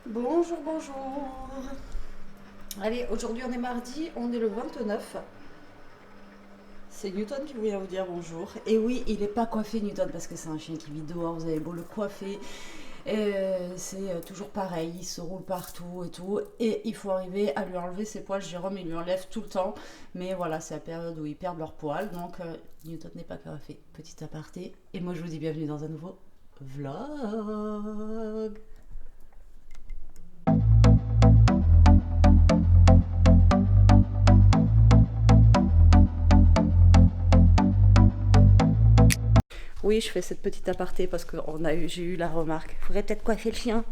Bonjour, bonjour. Allez, aujourd'hui on est mardi, on est le 29. C'est Newton qui voulait vous dire bonjour. Et oui, il n'est pas coiffé Newton parce que c'est un chien qui vit dehors, vous avez beau le coiffer. C'est toujours pareil, il se roule partout et tout. Et il faut arriver à lui enlever ses poils. Jérôme, il lui enlève tout le temps. Mais voilà, c'est la période où ils perdent leurs poils. Donc Newton n'est pas coiffé. Petit aparté. Et moi je vous dis bienvenue dans un nouveau vlog. Oui, je fais cette petite aparté parce que j'ai eu la remarque. Il faudrait peut-être coiffer le chien.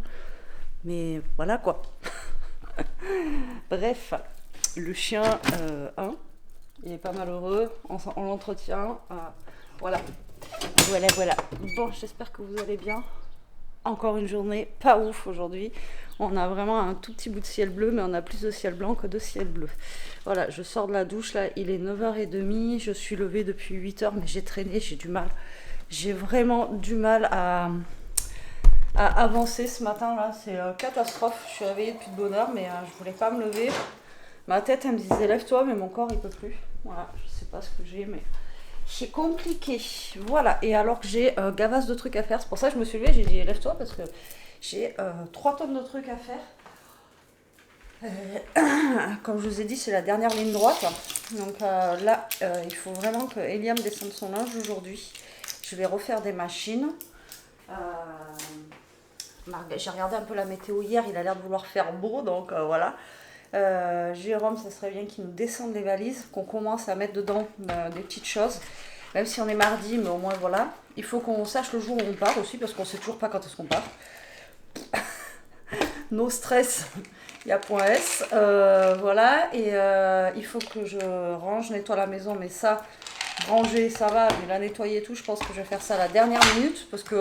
Mais voilà quoi. Bref, le chien, il est pas malheureux. On l'entretient. Voilà. Voilà, voilà. Bon, j'espère que vous allez bien. Encore une journée pas ouf aujourd'hui. On a vraiment un tout petit bout de ciel bleu, mais on a plus de ciel blanc que de ciel bleu. Voilà, je sors de la douche là, il est 9h30. Je suis levée depuis 8h, mais j'ai traîné, j'ai du mal. J'ai vraiment du mal à avancer ce matin là, c'est catastrophe. Je suis réveillée depuis de bonne heure, mais je voulais pas me lever. Ma tête elle me disait lève-toi, mais mon corps il peut plus. Voilà, je sais pas ce que j'ai, mais c'est compliqué. Voilà, et alors que j'ai gavasse de trucs à faire, c'est pour ça que je me suis levée, j'ai dit lève-toi parce que j'ai 3 tonnes de trucs à faire. Comme je vous ai dit, c'est la dernière ligne droite. Donc là, il faut vraiment que Eliam descende son linge aujourd'hui. Je vais refaire des machines. Euh, J'ai regardé un peu la météo hier, il a l'air de vouloir faire beau, donc voilà. Jérôme, ça serait bien qu'il nous descende les valises, qu'on commence à mettre dedans des petites choses. Même si on est mardi, mais au moins voilà. Il faut qu'on sache le jour où on part aussi, parce qu'on sait toujours pas quand est-ce qu'on part. No stress, il y a point S. Voilà, et il faut que je range, nettoie la maison, mais ça, ranger, ça va, mais la nettoyer et tout, je pense que je vais faire ça à la dernière minute, parce que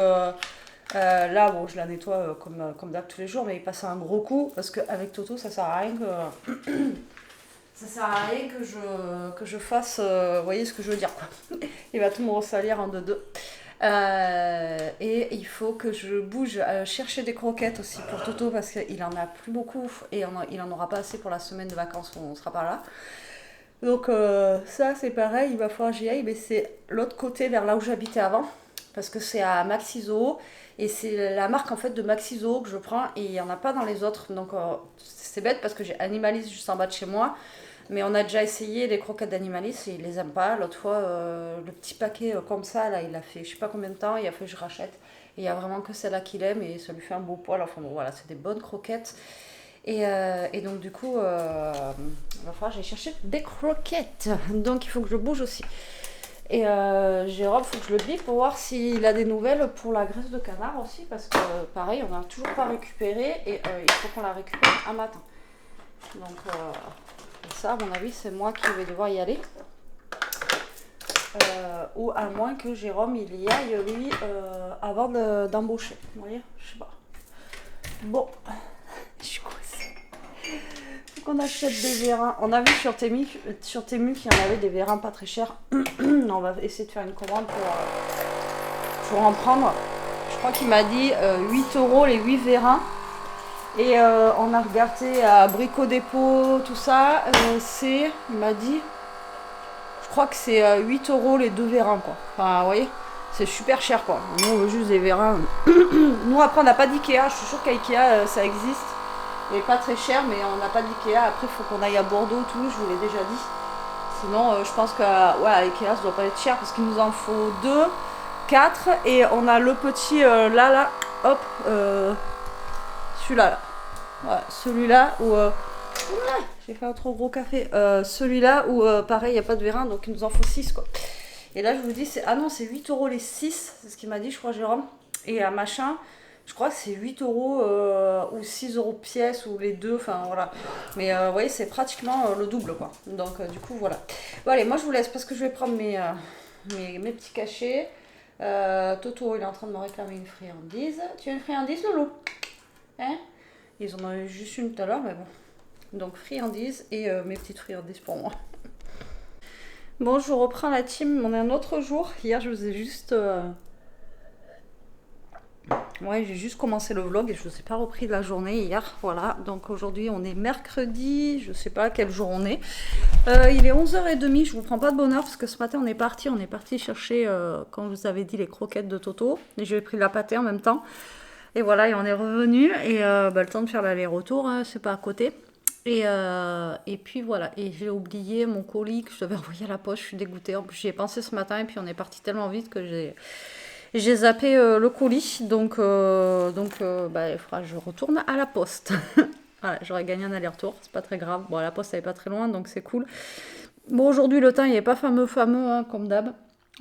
là, bon, je la nettoie comme d'hab tous les jours, mais il passe un gros coup parce qu'avec Toto, ça sert à rien ça sert à rien que je fasse. Vous voyez ce que je veux dire, quoi. Il va tout me ressalir en deux. Et il faut que je bouge chercher des croquettes aussi pour Toto parce qu'il en a plus beaucoup et il en aura pas assez pour la semaine de vacances où on sera pas là. Donc ça c'est pareil, il va falloir que j'y aille, mais c'est l'autre côté vers là où j'habitais avant parce que c'est à Maxiso et c'est la marque en fait de Maxiso que je prends et il n'y en a pas dans les autres. Donc c'est bête parce que j'ai Animalis juste en bas de chez moi, mais on a déjà essayé les croquettes d'Animalis et ils les aiment pas. L'autre fois le petit paquet comme ça là, il a fait je sais pas combien de temps, il a fait je rachète et il y a vraiment que celle-là qu'il aime et ça lui fait un beau poil. Enfin bon voilà, c'est des bonnes croquettes. Et donc du coup, il va falloir que j'aille chercher des croquettes. Donc il faut que je bouge aussi. Et Jérôme, il faut que je le bip pour voir s'il a des nouvelles pour la graisse de canard aussi. Parce que pareil, on n'a toujours pas récupéré et il faut qu'on la récupère un matin. Donc ça, à mon avis, c'est moi qui vais devoir y aller. Ou à moins que Jérôme il y aille lui avant d'embaucher. Vous voyez, je sais pas. Bon, je suis coincée. Qu'on achète des vérins. On a vu sur Temu qu'il y en avait des vérins pas très chers. On va essayer de faire une commande pour en prendre. Je crois qu'il m'a dit 8 euros les 8 vérins. Et on a regardé à Brico Dépôt, tout ça. Il m'a dit, je crois que c'est 8 euros les 2 vérins, quoi. Enfin, vous voyez, c'est super cher, quoi. Nous, on veut juste des vérins. Nous, après, on n'a pas d'Ikea. Je suis sûre qu'à Ikea, ça existe. Il est pas très cher, mais on n'a pas d'Ikea. Après, il faut qu'on aille à Bordeaux, Toulouse, je vous l'ai déjà dit. Sinon, je pense qu'à Ikea, ça doit pas être cher parce qu'il nous en faut 2, 4. Et on a le petit là, hop, celui-là. Là. Ouais, celui-là où. J'ai fait un trop gros café. Celui-là où, pareil, il n'y a pas de vérin, donc il nous en faut 6, quoi. Et là, je vous dis, ah non, c'est 8 euros les 6, c'est ce qu'il m'a dit, je crois, Jérôme. Et à machin, je crois que c'est 8 euros ou 6 euros pièce ou les deux, enfin voilà. Mais vous voyez, c'est pratiquement le double, quoi. Donc, du coup, voilà. Bon, allez, moi je vous laisse parce que je vais prendre mes petits cachets. Toto, il est en train de me réclamer une friandise. Tu as une friandise, Loulou? Hein? Ils en ont eu juste une tout à l'heure, mais bon. Donc, friandise et mes petites friandises pour moi. Bon, je reprends la team, on est un autre jour. Hier, je vous ai juste Ouais, j'ai juste commencé le vlog et je ne sais pas repris de la journée hier. Voilà, donc aujourd'hui on est mercredi, je ne sais pas quel jour on est. Il est 11h30, je vous prends pas de bonne heure parce que ce matin on est parti chercher, comme je vous avais dit, les croquettes de Toto. Et j'ai pris de la pâtée en même temps. Et voilà, et on est revenu. Et le temps de faire l'aller-retour, hein, c'est pas à côté. Et puis voilà, et j'ai oublié mon colis que je devais envoyer à la poste, je suis dégoûtée. En plus j'y ai pensé ce matin et puis on est parti tellement vite que j'ai zappé le colis. Donc il faudra que je retourne à la poste. Voilà, j'aurais gagné un aller-retour, c'est pas très grave. Bon, la poste elle est pas très loin donc c'est cool. Bon, aujourd'hui le temps il est pas fameux, hein, comme d'hab.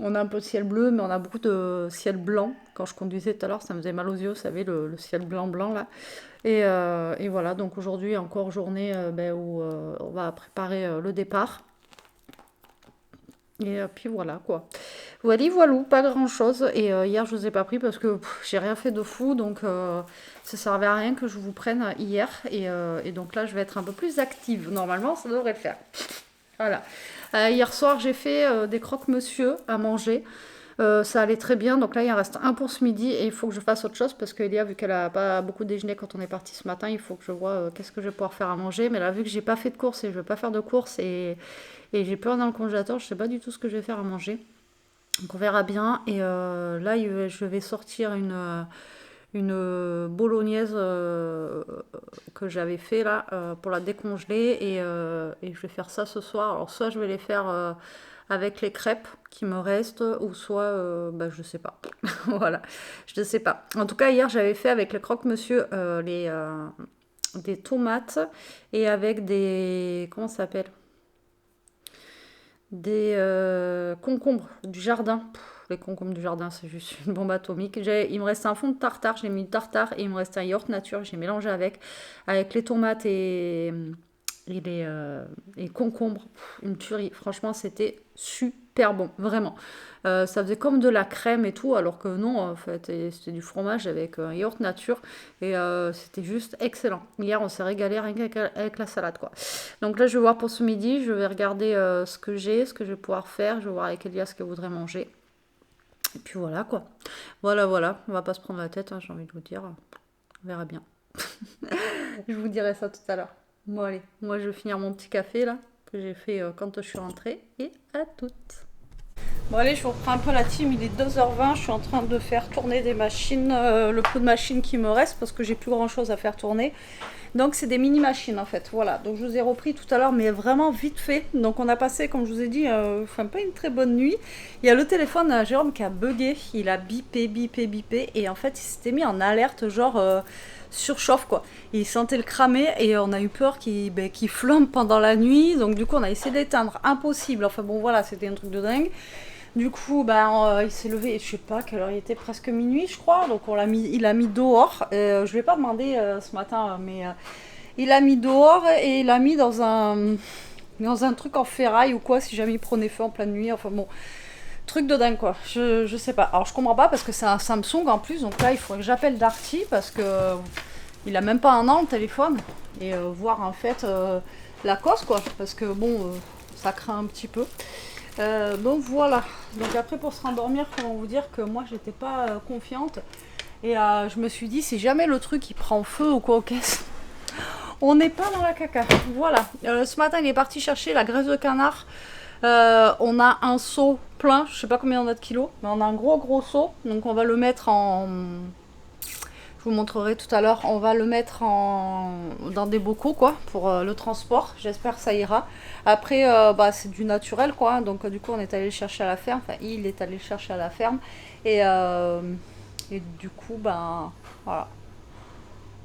On a un peu de ciel bleu, mais on a beaucoup de ciel blanc. Quand je conduisais tout à l'heure, ça me faisait mal aux yeux, vous savez, le ciel blanc là. Et voilà, donc aujourd'hui, encore journée où on va préparer le départ. Et puis voilà quoi. Voilà, pas grand chose. Et hier, je vous ai pas pris parce que j'ai rien fait de fou, donc ça servait à rien que je vous prenne hier. Et donc là, je vais être un peu plus active. Normalement, ça devrait le faire. Voilà. Hier soir, j'ai fait des croque-monsieur à manger. Ça allait très bien, donc là il en reste un pour ce midi et il faut que je fasse autre chose parce qu'Elia, vu qu'elle a pas beaucoup déjeuné quand on est parti ce matin, il faut que je vois qu'est-ce que je vais pouvoir faire à manger. Mais là, vu que j'ai pas fait de course et je vais pas faire de course et j'ai peur dans le congélateur, je sais pas du tout ce que je vais faire à manger. Donc on verra bien. Et là, je vais sortir une bolognaise que j'avais fait là pour la décongeler et je vais faire ça ce soir. Alors soit je vais les faire avec les crêpes qui me restent ou soit je sais pas. Voilà, je ne sais pas. En tout cas hier j'avais fait avec le croque-monsieur des tomates et avec des comment ça s'appelle, des concombres du jardin. Les concombres du jardin, c'est juste une bombe atomique. Il me restait un fond de tartare, j'ai mis du tartare et il me restait un yaourt nature, j'ai mélangé avec les tomates et les concombres. Une tuerie. Franchement, c'était super bon, vraiment. Ça faisait comme de la crème et tout, alors que non, en fait, c'était du fromage avec un yaourt nature et c'était juste excellent. Hier, on s'est régalé rien qu'avec la salade, quoi. Donc là, je vais voir pour ce midi, je vais regarder ce que j'ai, ce que je vais pouvoir faire. Je vais voir avec Elia ce qu'elle voudrait manger. Et puis voilà quoi. Voilà. On va pas se prendre la tête, hein, j'ai envie de vous dire. On verra bien. Je vous dirai ça tout à l'heure. Bon allez, moi je vais finir mon petit café là, que j'ai fait quand je suis rentrée. Et à toutes. Bon allez, je vous reprends un peu la team, il est 2h20, je suis en train de faire tourner des machines, le peu de machines qui me reste parce que j'ai plus grand chose à faire tourner. Donc c'est des mini machines en fait, voilà. Donc je vous ai repris tout à l'heure, mais vraiment vite fait. Donc on a passé, comme je vous ai dit, pas une très bonne nuit. Il y a le téléphone à Jérôme qui a bugué, il a bipé, et en fait il s'était mis en alerte, genre surchauffe quoi. Il sentait le cramer et on a eu peur qu'il flambe pendant la nuit. Donc du coup on a essayé d'éteindre, impossible. Enfin bon voilà, c'était un truc de dingue. Du coup, il s'est levé, je sais pas quelle heure il était, presque minuit, je crois. Donc il a mis dehors. Je lui ai pas demandé ce matin, mais il a mis dehors et il l'a mis dans un truc en ferraille ou quoi, si jamais il prenait feu en pleine nuit. Enfin bon, truc de dingue quoi. Je sais pas. Alors je comprends pas parce que c'est un Samsung en plus. Donc là, il faudrait que j'appelle Darty parce que il a même pas un an le téléphone et voir en fait la cause quoi. Parce que bon, ça craint un petit peu. Donc voilà, donc après pour se rendormir, comment vous dire que moi j'étais pas confiante et je me suis dit si jamais le truc il prend feu ou quoi aux caisses, on n'est pas dans la caca. Voilà, ce matin il est parti chercher la graisse de canard, on a un seau plein, je sais pas combien on a de kilos, mais on a un gros seau, donc on va le mettre en... Je vous montrerai tout à l'heure, on va le mettre dans des bocaux quoi pour le transport, j'espère que ça ira. Après c'est du naturel quoi, donc du coup on est allé le chercher à la ferme, enfin il est allé le chercher à la ferme et du coup voilà.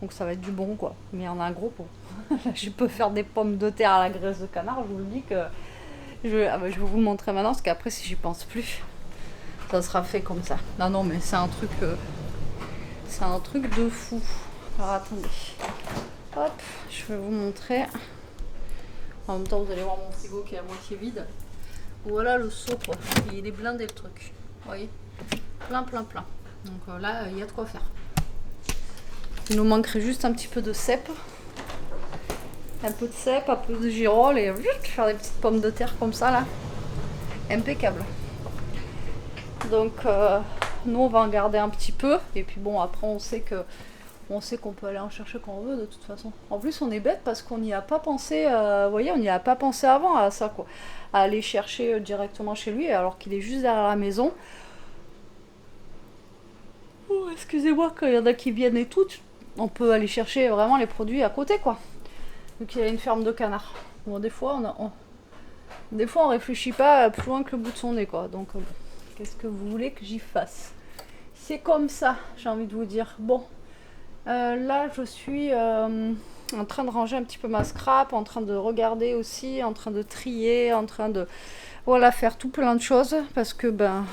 Donc ça va être du bon quoi, mais il y en a un gros pot. Je peux faire des pommes de terre à la graisse de canard, je vous le dis que je vais vous le montrer maintenant parce qu'après si j'y pense plus, ça sera fait comme ça. Non mais c'est un truc... C'est un truc de fou. Alors attendez. Hop, je vais vous montrer. En même temps, vous allez voir mon frigo qui est à moitié vide. Voilà le seau quoi. Il est blindé le truc. Vous voyez, plein. Donc là, il y a de quoi faire. Il nous manquerait juste un petit peu de cèpe. Un peu de cèpe, un peu de girolles et faire des petites pommes de terre comme ça là. Impeccable. Donc Nous on va en garder un petit peu. Et puis bon, après on sait qu'on peut aller en chercher quand on veut de toute façon. En plus on est bête parce qu'on n'y a pas pensé, vous voyez, on n'y a pas pensé avant à ça quoi. À aller chercher directement chez lui alors qu'il est juste derrière la maison. Oh, excusez-moi, quand il y en a qui viennent et tout, on peut aller chercher vraiment les produits à côté quoi. Donc il y a une ferme de canards. Bon, des fois on réfléchit pas plus loin que le bout de son nez quoi. Donc bon, qu'est-ce que vous voulez que j'y fasse? C'est comme ça, j'ai envie de vous dire. Bon, là je suis en train de ranger un petit peu ma scrap, en train de regarder aussi, en train de trier, en train de voilà, faire tout plein de choses parce que ben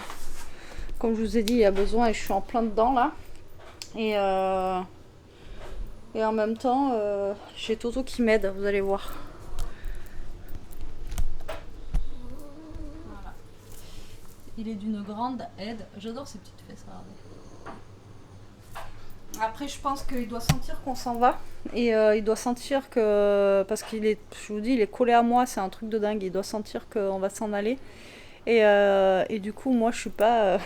comme je vous ai dit, il y a besoin et je suis en plein dedans là. Et en même temps, j'ai Toto qui m'aide, vous allez voir. Voilà. Il est d'une grande aide. J'adore ces petites fesses. Après, je pense qu'il doit sentir qu'on s'en va. Et il doit sentir que... Parce qu'il est, je vous dis, il est collé à moi, c'est un truc de dingue. Il doit sentir qu'on va s'en aller. Et du coup, moi, je suis pas...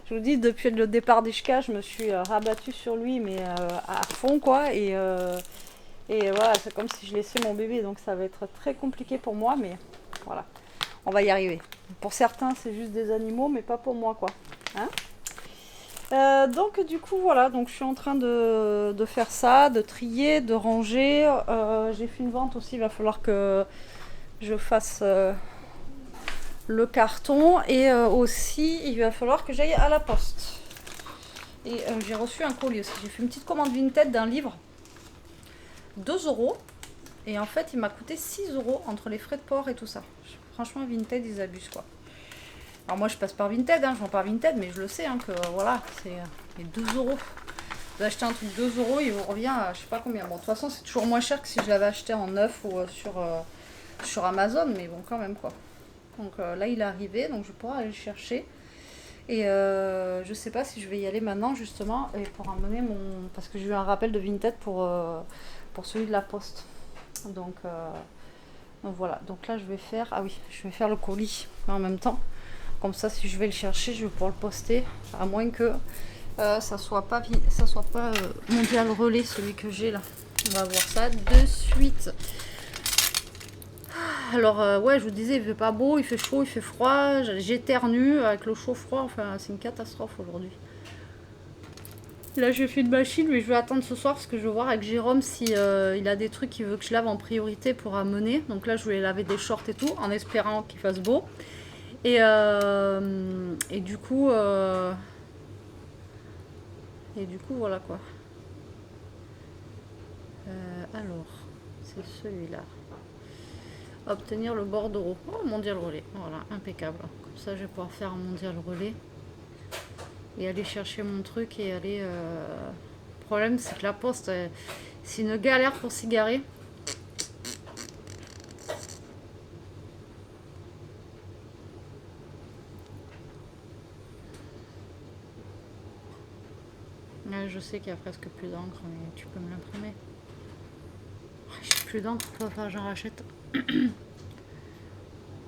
je vous dis, depuis le départ d'Ishka, je me suis rabattue sur lui, mais à fond, quoi. Et voilà, c'est comme si je laissais mon bébé. Donc ça va être très compliqué pour moi, mais voilà. On va y arriver. Pour certains, c'est juste des animaux, mais pas pour moi, quoi. Hein? Donc du coup voilà, donc je suis en train de faire ça, de trier, de ranger. J'ai fait une vente aussi, il va falloir que je fasse le carton et aussi il va falloir que j'aille à la poste. Et j'ai reçu un colis aussi. J'ai fait une petite commande Vinted d'un livre, 2 € et en fait il m'a coûté 6 € entre les frais de port et tout ça. Franchement Vinted ils abusent quoi. Alors moi je passe par Vinted, hein, je vends par Vinted, mais je le sais hein, que voilà, c'est 2 €. Vous achetez un truc 2 €, il vous revient à je sais pas combien. Bon, de toute façon c'est toujours moins cher que si je l'avais acheté en neuf ou sur Amazon, mais bon quand même quoi. Donc là il est arrivé, donc je vais pouvoir aller le chercher. Et je sais pas si je vais y aller maintenant justement et pour emmener mon... Parce que j'ai eu un rappel de Vinted pour celui de la poste. Donc voilà, donc là je vais faire... Ah oui, je vais faire le colis en même temps. Comme ça, si je vais le chercher, je vais pouvoir le poster. À moins que ça soit pas Mondial Relais, celui que j'ai là. On va voir ça de suite. Alors, ouais, je vous disais, il fait pas beau, il fait chaud, il fait froid. J'éternue avec le chaud-froid. Enfin, c'est une catastrophe aujourd'hui. Là, j'ai fait une machine, mais je vais attendre ce soir parce que je vais voir avec Jérôme si il a des trucs qu'il veut que je lave en priorité pour amener. Donc là, je vais laver des shorts et tout, en espérant qu'il fasse beau. Et du coup, voilà quoi. Alors, c'est celui-là. Obtenir le bordereau. Oh, Mondial Relais. Voilà, impeccable. Comme ça, je vais pouvoir faire un Mondial Relais. Et aller chercher mon truc et aller... Le problème, c'est que la poste, c'est une galère pour s'y garer. Je sais qu'il y a presque plus d'encre, mais tu peux me l'imprimer. J'ai plus d'encre, il va falloir que j'en rachète.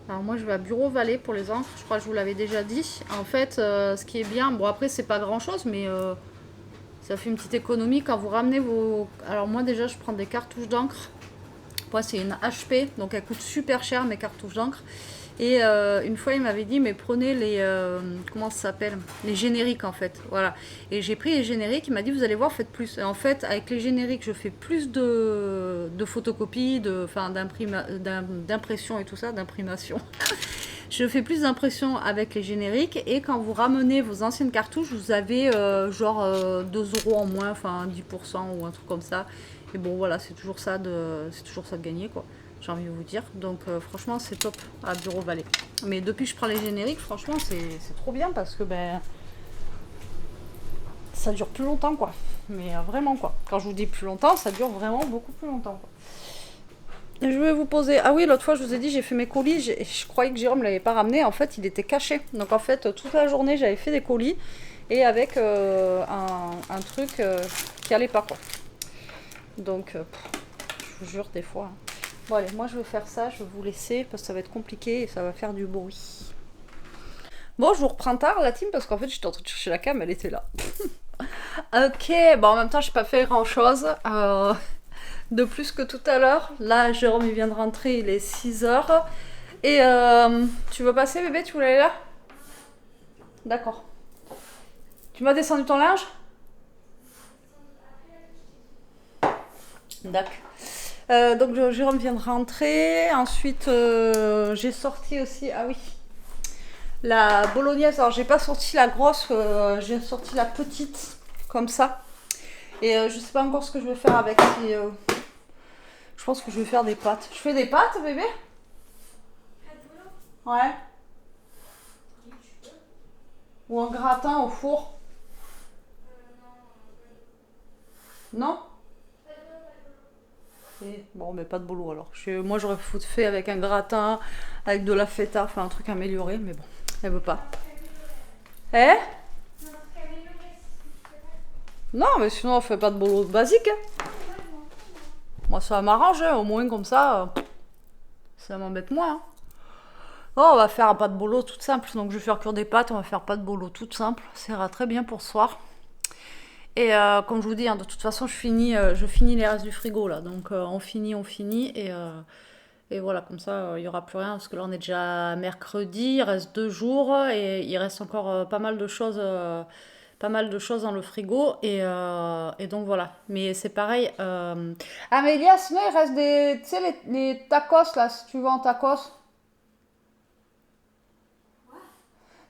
Alors moi je vais à Bureau Vallée pour les encres, je crois que je vous l'avais déjà dit. En fait, ce qui est bien, bon après c'est pas grand chose, mais ça fait une petite économie quand vous ramenez vos... Alors moi déjà je prends des cartouches d'encre. Moi c'est une HP, donc elle coûte super cher mes cartouches d'encre. Et une fois il m'avait dit mais prenez les comment ça s'appelle, les génériques en fait, voilà. Et j'ai pris les génériques, il m'a dit vous allez voir faites plus. Et en fait avec les génériques je fais plus de photocopies, d'impression et tout ça, d'imprimation. Je fais plus d'impression avec les génériques et quand vous ramenez vos anciennes cartouches vous avez genre 2 € en moins, enfin 10% ou un truc comme ça. Et bon voilà, c'est toujours ça de gagner quoi. J'ai envie de vous dire. Donc franchement c'est top à Bureau Vallée. Mais depuis que je prends les génériques, franchement c'est trop bien parce que ben ça dure plus longtemps quoi. Mais vraiment quoi. Quand je vous dis plus longtemps, ça dure vraiment beaucoup plus longtemps quoi. Et je vais vous poser... Ah oui, l'autre fois je vous ai dit j'ai fait mes colis. Je croyais que Jérôme ne l'avait pas ramené. En fait il était caché. Donc en fait toute la journée j'avais fait des colis. Et avec un truc qui allait pas quoi. Donc je vous jure des fois... Bon allez, moi je vais faire ça, je vais vous laisser parce que ça va être compliqué et ça va faire du bruit. Bon, je vous reprends tard la team parce qu'en fait j'étais en train de chercher la cam, elle était là. Ok, bon en même temps j'ai pas fait grand chose de plus que tout à l'heure. Là, Jérôme il vient de rentrer, il est 6 heures. Et tu veux passer bébé, tu voulais aller là? D'accord. Tu m'as descendu ton linge? D'accord. Donc Jérôme vient de rentrer. Ensuite, j'ai sorti aussi. Ah oui, la bolognaise. Alors, j'ai pas sorti la grosse, j'ai sorti la petite, comme ça. Et je sais pas encore ce que je vais faire avec. Je pense que je vais faire des pâtes. Je fais des pâtes, bébé? Ouais. Ou un gratin au four? Non? Bon, mais pas de boulot alors. Moi, j'aurais fait avec un gratin, avec de la feta, enfin un truc amélioré, mais bon, elle veut pas. Eh? Non, mais sinon, on fait pas de boulot basique. Hein. Moi, ça m'arrange, hein, au moins comme ça m'embête moins. Hein. Oh, on va faire un pas de bolo toute simple. Donc, je vais faire cuire des pâtes, on va faire pas de bolo toute simple. Ça ira très bien pour ce soir. Et comme je vous dis, hein, de toute façon, je finis les restes du frigo là. Donc, on finit. Et voilà, comme ça, il n'y aura plus rien. Parce que là, on est déjà mercredi, il reste 2 jours. Et il reste encore pas mal de choses dans le frigo. Et donc, voilà. Mais c'est pareil. Amélia, sinon, il reste tu sais, les tacos là, si tu veux en tacos.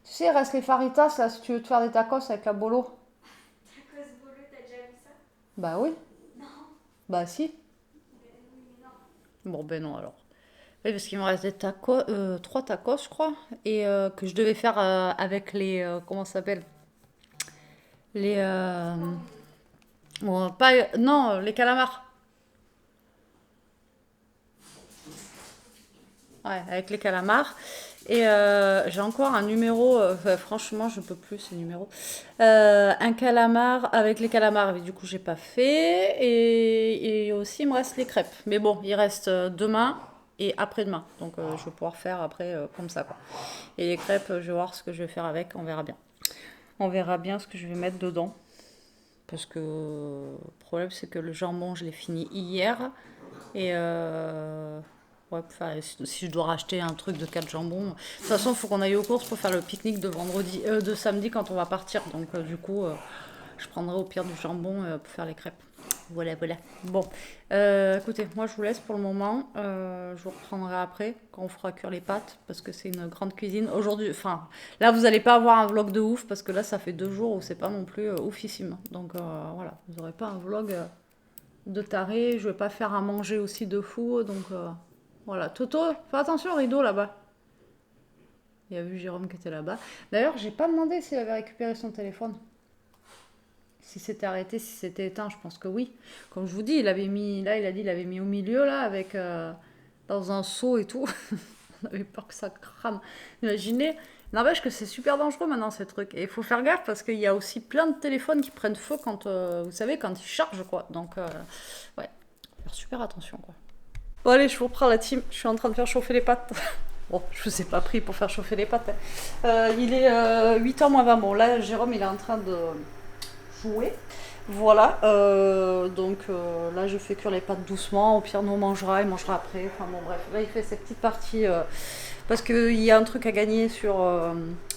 Tu sais, il reste les faritas là, si tu veux te faire des tacos avec la bolo. Tacos bolo, t'as déjà vu ça? Bah oui. Non. Bah si. Oui, mais non. Bon, ben non alors. Oui, parce qu'il me reste des tacos, 3 tacos, je crois, et que je devais faire avec les, comment ça s'appelle? Les, bon, pas, non, les calamars. Ouais, avec les calamars. Et j'ai encore un numéro, enfin, franchement, je peux plus ces numéros. Un calamar avec les calamars, mais du coup, j'ai pas fait. Et aussi, il me reste les crêpes. Mais bon, il reste demain et après-demain. Donc, je vais pouvoir faire après comme ça, quoi. Et les crêpes, je vais voir ce que je vais faire avec, on verra bien. On verra bien ce que je vais mettre dedans. Parce que le problème, c'est que le jambon, je l'ai fini hier. Et ouais, enfin, si je dois racheter un truc de 4 jambons. De toute façon, il faut qu'on aille aux courses pour faire le pique-nique de samedi quand on va partir. Donc, du coup, je prendrai au pire du jambon pour faire les crêpes. Voilà, voilà. Bon, écoutez, moi je vous laisse pour le moment. Je vous reprendrai après quand on fera cuire les pâtes parce que c'est une grande cuisine. Aujourd'hui, enfin, là vous n'allez pas avoir un vlog de ouf parce que là ça fait 2 jours où c'est pas non plus oufissime. Donc voilà, vous n'aurez pas un vlog de taré. Je vais pas faire à manger aussi de fou. Donc voilà. Toto, fais attention au rideau là-bas. Il y a vu Jérôme qui était là-bas. D'ailleurs, j'ai pas demandé s'il avait récupéré son téléphone. Si c'était arrêté, si c'était éteint, je pense que oui. Comme je vous dis, il avait mis, là, il a dit, il avait mis au milieu, là, avec, dans un seau et tout. On avait peur que ça crame. Imaginez. N'empêche que c'est super dangereux maintenant, ces trucs. Et il faut faire gaffe parce qu'il y a aussi plein de téléphones qui prennent feu quand, vous savez, quand ils chargent, quoi. Donc, ouais, faut faire super attention, quoi. Bon, allez, je vous reprends la team. Je suis en train de faire chauffer les pâtes. Bon, je vous ai pas pris pour faire chauffer les pâtes. Hein. Il est 8h moins 20. Bon, là, Jérôme, il est en train de jouer. Voilà, donc là je fais cuire les pâtes doucement, au pire nous on mangera, il mangera après, enfin bon bref, là il fait ses petites parties parce qu'il y a un truc à gagner sur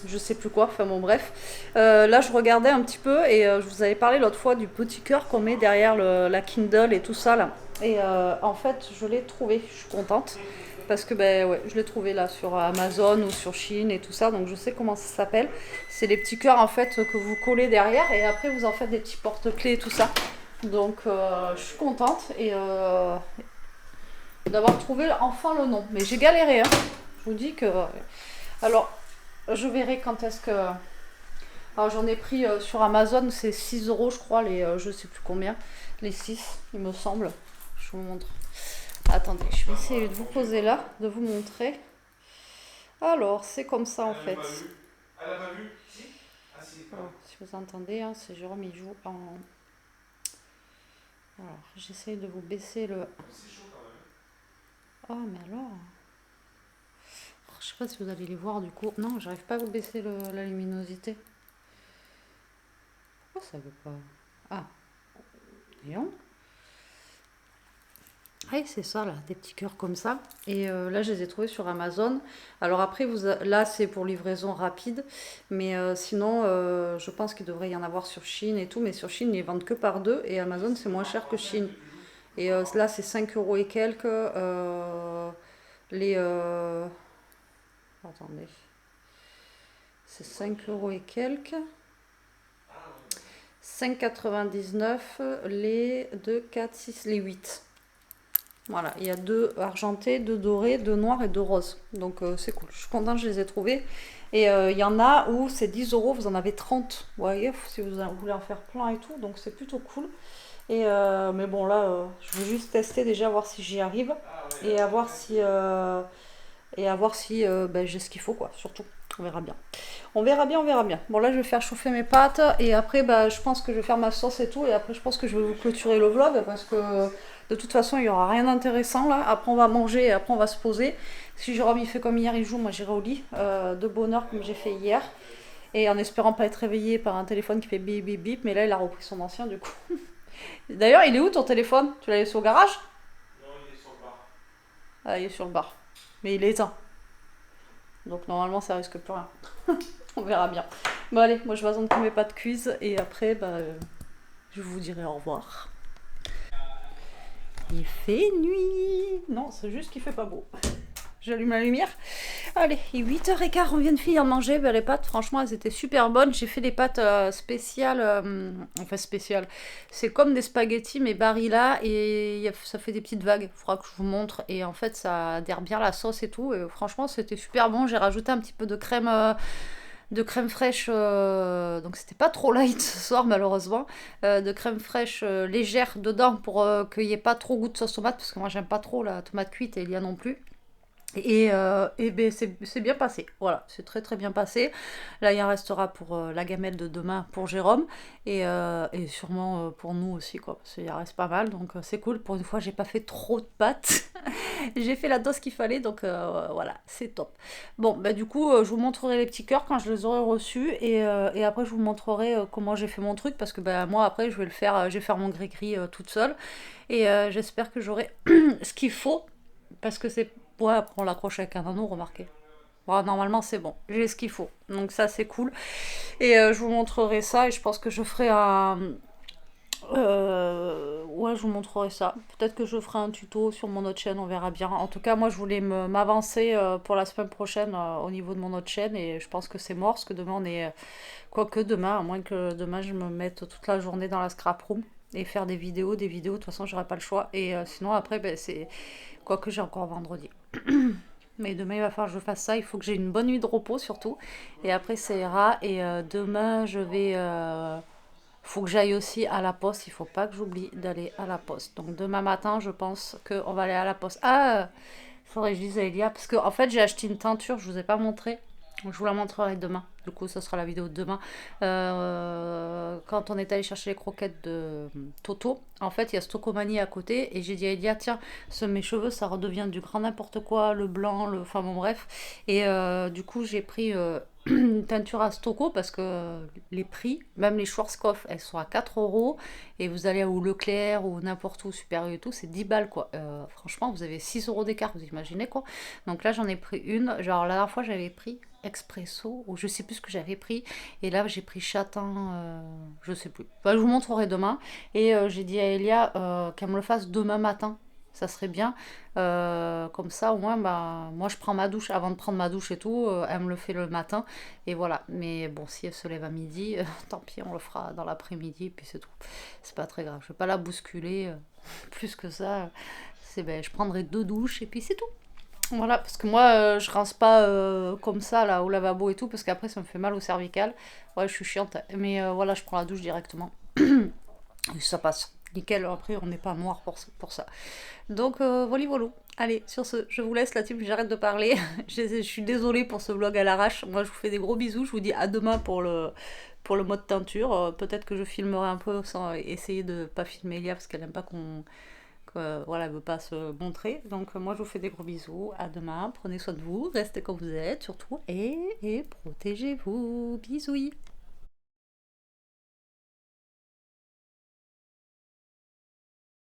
je sais plus quoi, enfin bon bref. Là je regardais un petit peu et je vous avais parlé l'autre fois du petit cœur qu'on met derrière la Kindle et tout ça là. Et en fait je l'ai trouvé, je suis contente. Parce que ben ouais, je l'ai trouvé là sur Amazon ou sur Chine et tout ça, donc je sais comment ça s'appelle. C'est les petits cœurs en fait que vous collez derrière et après vous en faites des petits porte-clés et tout ça. Donc je suis contente et d'avoir trouvé enfin le nom. Mais j'ai galéré, hein. Je vous dis que. Alors je verrai quand est-ce que. Alors j'en ai pris sur Amazon, c'est 6 euros je crois, je sais plus combien, les 6 il me semble. Je vous montre. Attendez, je vais essayer de vous poser là, de vous montrer. Alors, c'est comme ça en fait. Elle a pas vu. Si. Ah si. Alors, si vous entendez, hein, c'est Jérôme, il joue en. Alors, j'essaye de vous baisser le. C'est chaud quand même. Oh, mais alors. Oh, je sais sais pas si vous allez les voir du coup. Non, j'arrive pas à vous baisser la luminosité. Pourquoi ça veut pas? Ah, voyons. Ah, c'est ça, là, des petits cœurs comme ça. Et là, je les ai trouvés sur Amazon. Alors après, là, c'est pour livraison rapide. Mais sinon, je pense qu'il devrait y en avoir sur Chine et tout. Mais sur Chine, ils les vendent que par deux. Et Amazon, c'est moins cher que Chine. Et là, c'est 5 euros et quelques. Les... Attendez. C'est 5 euros et quelques. 5,99 les 2, 4, 6, les 8. Voilà, il y a 2 argentés, 2 dorés, 2 noirs et 2 roses. Donc c'est cool. Je suis contente, je les ai trouvés. Et il y en a où c'est 10 euros, vous en avez 30. Vous voyez, si vous voulez en faire plein et tout. Donc c'est plutôt cool. Et mais bon, là, je veux juste tester déjà, voir si j'y arrive. Et à voir si, ben, j'ai ce qu'il faut, quoi, surtout. On verra bien. On verra bien, on verra bien. Bon, là, je vais faire chauffer mes pâtes. Et après, bah, je pense que je vais faire ma sauce et tout. Et après, je pense que je vais vous clôturer le vlog. Parce que de toute façon, il n'y aura rien d'intéressant là. Après, on va manger et après, on va se poser. Si Jérôme, il fait comme hier, il joue. Moi, j'irai au lit. De bonne heure, comme j'ai fait hier. Et en espérant pas être réveillé par un téléphone qui fait bip bip bip. Mais là, il a repris son ancien, du coup. D'ailleurs, il est où ton téléphone? Tu l'as laissé au garage? Non, il est sur le bar. Ah, il est sur le bar. Mais il est éteint. Donc normalement, ça risque plus rien. On verra bien. Bon allez, moi je vais attendre que mes pâtes cuisent et après, bah, je vous dirai au revoir. Il fait nuit. Non, c'est juste qu'il fait pas beau. J'allume la lumière. Allez, 8h15, on vient de finir de manger. Ben, les pâtes, franchement, elles étaient super bonnes. J'ai fait des pâtes spéciales. Enfin, spéciales. C'est comme des spaghettis, mais Barilla. Et ça fait des petites vagues. Il faudra que je vous montre. Et en fait, ça adhère bien la sauce et tout. Et franchement, c'était super bon. J'ai rajouté un petit peu de crème fraîche, donc c'était pas trop light ce soir malheureusement, de crème fraîche légère dedans pour qu'il n'y ait pas trop goût de sauce tomate, parce que moi j'aime pas trop la tomate cuite et il y a non plus. Et ben c'est bien passé, voilà, c'est très très bien passé. Là il en restera pour la gamelle de demain pour Jérôme et sûrement pour nous aussi, quoi, parce qu'il en reste pas mal, donc c'est cool. Pour une fois j'ai pas fait trop de pâtes. J'ai fait la dose qu'il fallait, donc voilà, c'est top. Bon, bah du coup, je vous montrerai les petits cœurs quand je les aurai reçus, et après je vous montrerai comment j'ai fait mon truc, parce que bah, moi après je vais le faire, je vais faire mon gris-gris toute seule, et j'espère que j'aurai ce qu'il faut, parce que c'est... Ouais, après on l'accroche avec un anneau, remarquez. Bon, normalement c'est bon, j'ai ce qu'il faut, donc ça c'est cool. Et je vous montrerai ça, et je pense que je ferai un... ouais, je vous montrerai ça. Peut-être que je ferai un tuto sur mon autre chaîne, on verra bien. En tout cas, moi, je voulais m'avancer pour la semaine prochaine au niveau de mon autre chaîne, et je pense que c'est mort, parce que demain, on est... Quoique demain, à moins que demain, je me mette toute la journée dans la scrap room et faire des vidéos. De toute façon, j'aurai pas le choix. Et sinon, après, ben, c'est... Quoique j'ai encore vendredi. Mais demain, il va falloir que je fasse ça. Il faut que j'ai une bonne nuit de repos, surtout. Et après, ça ira. Et demain, je vais... faut que j'aille aussi à la poste, il faut pas que j'oublie d'aller à la poste. Donc demain matin, je pense qu'on va aller à la poste. Ah, il faudrait que je dise à Elia, parce que en fait j'ai acheté une teinture, je vous ai pas montré. Donc, je vous la montrerai demain. Du coup, ça sera la vidéo de demain. Quand on est allé chercher les croquettes de Toto, en fait, il y a Stocomanie à côté. Et j'ai dit à Elia, tiens, mes cheveux, ça redevient du grand n'importe quoi, le blanc, le... Enfin bon, bref. Et du coup, j'ai pris une teinture à Stoco, parce que les prix, même les Schwarzkopf, elles sont à 4 euros. Et vous allez au Leclerc ou n'importe où, Super U et tout, c'est 10 balles, quoi. Franchement, vous avez 6 euros d'écart, vous imaginez, quoi. Donc là, j'en ai pris une. Genre, la dernière fois, j'avais pris expresso, ou je sais plus ce que j'avais pris, et là j'ai pris châtain, je sais plus, enfin, je vous montrerai demain. Et j'ai dit à Elia qu'elle me le fasse demain matin, ça serait bien, comme ça au moins, bah, moi je prends ma douche, avant de prendre ma douche et tout, elle me le fait le matin, et voilà. Mais bon, si elle se lève à midi, tant pis, on le fera dans l'après-midi, et puis c'est tout, c'est pas très grave, je vais pas la bousculer plus que ça. C'est, ben, je prendrai 2 douches et puis c'est tout. Voilà, parce que moi, je rince pas comme ça, là, au lavabo et tout, parce qu'après, ça me fait mal au cervical. Ouais, je suis chiante, mais voilà, je prends la douche directement. Et ça passe. Nickel, après, on n'est pas noir pour ça. Donc, voilà, voilà. Allez, sur ce, je vous laisse, la team, j'arrête de parler. Je suis désolée pour ce vlog à l'arrache. Moi, je vous fais des gros bisous. Je vous dis à demain pour le mode teinture. Peut-être que je filmerai un peu sans essayer de pas filmer Elia, parce qu'elle n'aime pas voilà, elle veut pas se montrer. Donc moi je vous fais des gros bisous, à demain, prenez soin de vous, restez comme vous êtes surtout et protégez-vous. Bisous.